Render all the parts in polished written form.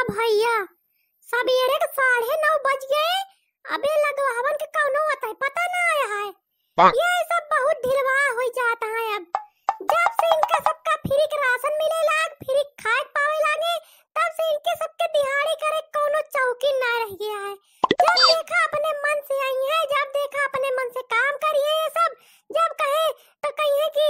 भैया, सवेरे के 9:30 बज गए। अबे लगवावन के कौनो होता है पता ना आया है। ये सब बहुत ढिलवा हो जाता है। अब जब से इनका सबका फ्री के राशन मिले लाग, फ्री खाए पावे लागे, तब से इनके सबके दिहाड़ी करे कोनो चौकी ना रह गया है। जब देखा अपने मन से आई है, जब देखा अपने मन से काम करिए। ये सब जब कहे तो कहिए कि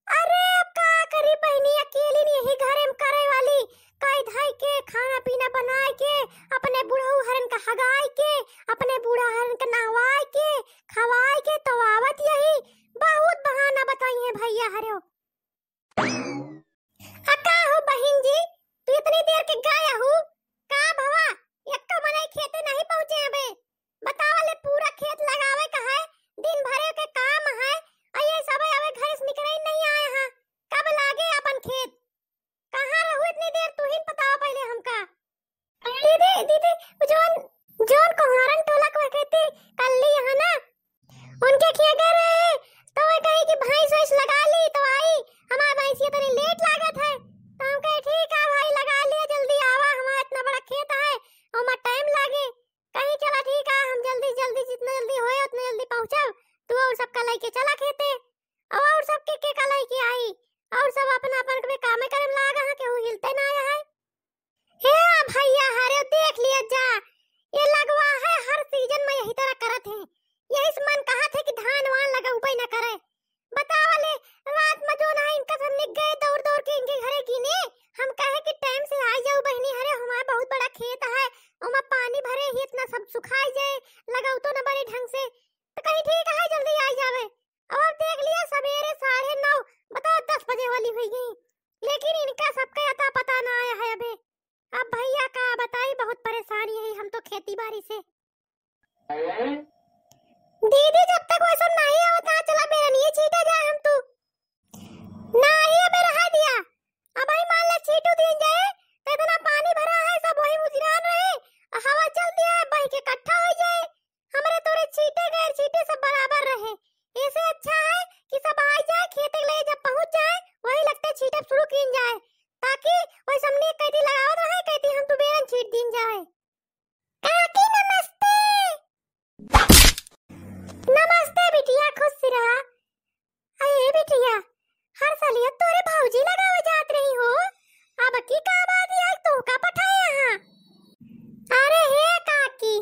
अरे अब का करी बहनी, अकेली नहीं ही घरे में करे वाली, काई धाई के खाना पीना बनाए के, अपने बूढ़ऊ हरन का हगाए के, अपने बूढ़ा हरन का नहवाए के, खवाए के, तो आवत यही बहुत बहाना बताई है भैया हरो। अका हो बहन जी, तू इतनी देर के गाया हूँ का भवा, एक तो मने खेते नहीं पहुँचे अबे। बतावले पूरा खेत लगावे का है, दिन भरे के काम है, ये सब अबे घर से निकले नहीं आए हैं। कब लागे अपन खेत? कहाँ रहू इतनी देर, तू ही बताओ पहले हमका। दीदी जोन जोन कोहारन टोला को कहते कल्ली यहाँ ना, उनके खेत रहे तो वो कही कि भैंस वैस लगा ली तो आई, हमारा भैंसिया तो लेट लागत है, तो हम कहे ठीक है भाई लगा लिया, जल्दी आवा, हमारा इतना बड़ा खेत है और में टाइम लागे। कहीं चला ठीक है, हम जल्दी जल्दी जितना जल्दी होए उतना जल्दी पहुंचब, तू और सबका लेके चला खेते। और सब के का लेके आई, और सब अपना अपन के काम करे में लागा है, केहू हिलते ना आया है। हे भैया हरे देख लिया जा, ये लगवा है हर सीजन में यही तरह करत है। यही से मन कहा थे कि धान वान लगा उपाय न करे। बतावले रात में जो ना इनका सब निक गए दौड़ दौड़ के इनके घरे कीने, हम कहे कि टाइम से आ जाओ बहनी, हरे हमारा बहुत बड़ा खेत है, ओमा पानी भरे ही इतना सब सुखाई जाए, लगाऊ तो न बड़े ढंग से, तो कहीं ठीक है जल्दी आ जावे। और देख लिया सवेरे 9:30, बताओ 10 बजे वाली हुई गई, लेकिन इनका सबका अता पता ना आया है अबे। अब भैया का बताई बहुत परेशानी है हम तो खेती बाड़ी से। दीदी जब तक वो सब नहीं होता चला मेरा नहीं छीटा जाए हम तो नहीं अबे रहा दिया। अब आई मान ले छीटू दिन जाए तो इतना पानी भरा है, सब वही मुजरान रहे, हवा चल दिया है बह के इकट्ठा हो जाए, हमारे तोरे छीटे गए छीटे सब बराबर रहे। ऐसे अच्छा है कि सब आ जाए खेत ले, जब पहुंच जाए वही लगते छीटे शुरू किन जाए, ताकि वही सबने कहती लगावत रहे, कहती हम तो बेरन छीट दिन जाए। काकी नमस्ते। नमस्ते बिटिया, खुश से रहा। अरे बिटिया हर साल ये तोरे भौजी लगावे जात रही हो, अब की का बात है तो का पठाया यहाँ? अरे हे काकी,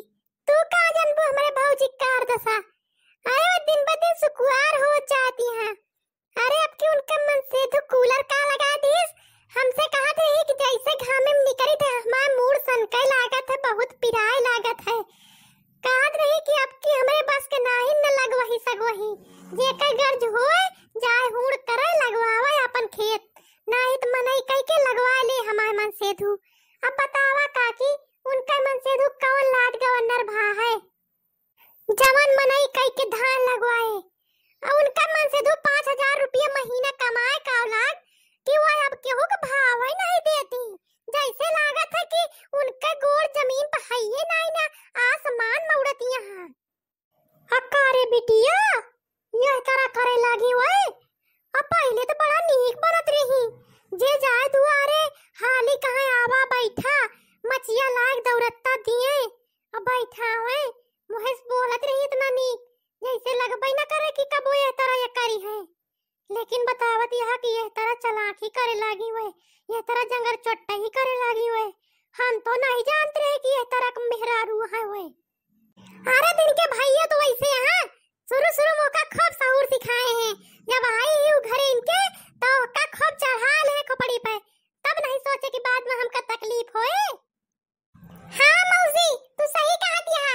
तू का जनबू हमारे भौजी कार दशा, अरे वो दिन ब दिन सुकुआर हो जाती हैं। अरे अब की उनका मन से तो कूलर का लगा दीस, हमसे कहा थे कि जैसे घाम में निकली थे हमारा मूड सनकई लागत है, बहुत पिराए लागत है, कहत रही कि अब की हमारे बस के नाही न लगवही सगवही, जेकर गर्ज होए जाए हुड़ करे लगवावे अपन खेत, नाही तो मनई कई के लगवा ले हमारे मन से धू। अब बतावा काकी उनका मन से धू कौन लाट गवर्नर भा है, जवन मनई कई के धान लगवाए, और उनका मन से धू 5,000 रुपया महीना कमाए का औलाद कि वो अब केहू के भाव ही नहीं देती, जैसे लागत है कि उनका गोड़ जमीन पर है ही नहीं ना, आसमान में उड़ती यहाँ। अकारे बिटिया यह तरह करे लागी वै, अब पहले तो बड़ा नीक बनत रही, जे जाए दुआरे हाली कहाँ आवा बैठा, मचिया लाग दौड़ता दिए, अब बैठा हुए मुहे से बोलत रही इतना नीक, जैसे लगबई ना करे कि कबो यह तरह ये करी है। लेकिन बतावत यह कि यह तरह चलाकी करे लागी वे, यह तरह जंगर चट्टा ही करे लागी वे, हम तो नहीं जानते रहे कि यह तरह मेहरारू है वे। अरे दिन के भैया तो वैसे हैं, शुरू मौका खूब सहूर सिखाए हैं, जब आई ही घरे इनके तो का खूब चढ़ा ले खोपड़ी पे, तब नहीं सोचे कि बाद में हमका तकलीफ होए। हाँ मौसी तू सही कहा दिया,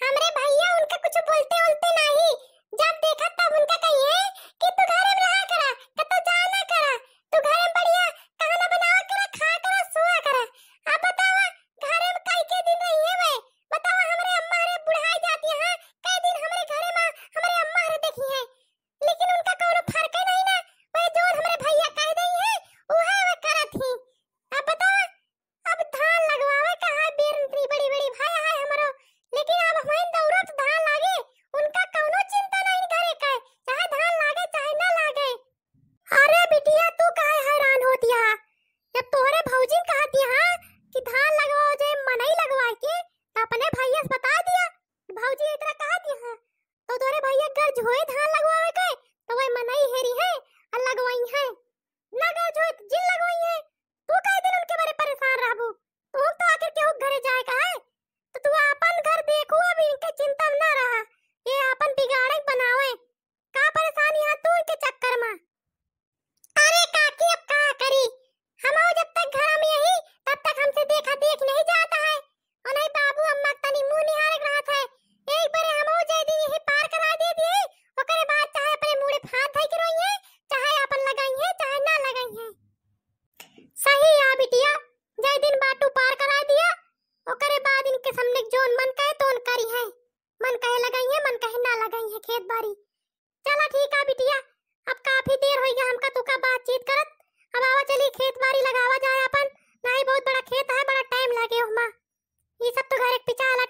हमरे भैया उनका कुछ बोलते नहीं, जब देखा तब उनका कहिए कि तू घर में रहा करा, कि तू जा ना करा, तू घर में बढ़िया खाना बनावा करा, खा करा, सोया करा। अब बतावा घर में कई के दिन रही है वे, बतावा हमारे अम्मा रे बुढ़ाई जाती है, कई दिन हमारे घर में हमारे अम्मा रे देखी है, लेकिन उनका कोनो फर्क नहीं ना, वे जो हमारे भैया कह दई है वो है वे करत ही। अब बतावा अब धान लगवा खेत बाड़ी। चला ठीक है बिटिया, अब काफी देर हो गया हमका तुका बातचीत करत। अब आवा चली खेत बाड़ी लगावा जाए अपन। नहीं बहुत बड़ा खेत है, बड़ा टाइम लागे ओमा। ये सब तो घर एक पिछा वाला